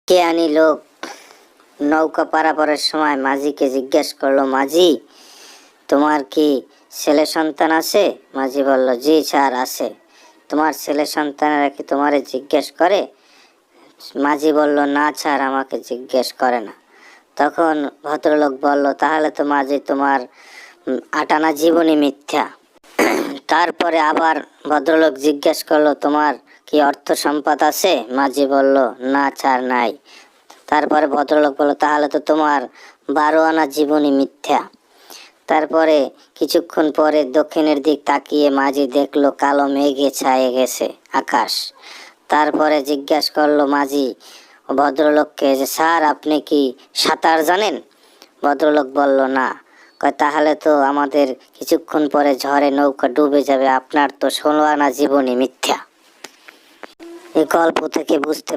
জ্ঞানী লোক নৌকা পারাপারের সময় মাঝিকে জিজ্ঞেস করলো, মাঝি তোমার কি ছেলে সন্তান আছে? মাঝি বলল, জি স্যার আছে। তোমার ছেলে সন্তানেরা কি তোমারে জিজ্ঞেস করে? মাঝি বলল, না স্যার, আমাকে জিজ্ঞেস করে না। তখন ভদ্রলোক বলল, তাহলে তো মাঝি তোমার আটানা জীবনী মিথ্যা। তারপরে আবার ভদ্রলোক জিজ্ঞেস করলো, তোমার কি অর্থ সম্পদ আছে? মাঝি বলল, না স্যার নাই। তারপরে ভদ্রলোক বলল, তাহলে তো তোমার 12 আনা জীবনী মিথ্যা। তারপরে কিছুক্ষণ পরে দক্ষিণের দিক তাকিয়ে মাঝি দেখলো কালো মেঘে ছায়ে গেছে আকাশ। তারপরে জিজ্ঞেস করলো মাঝি ভদ্রলোককে যে, স্যার আপনি কি সাঁতার জানেন? ভদ্রলোক বলল, না। কয়, তাহলে তো আমাদের কিছুক্ষণ পরে ঝড়ে নৌকা ডুবে যাবে, আপনার তো 16 আনা জীবনী মিথ্যা। এই গল্প থেকে বুঝতে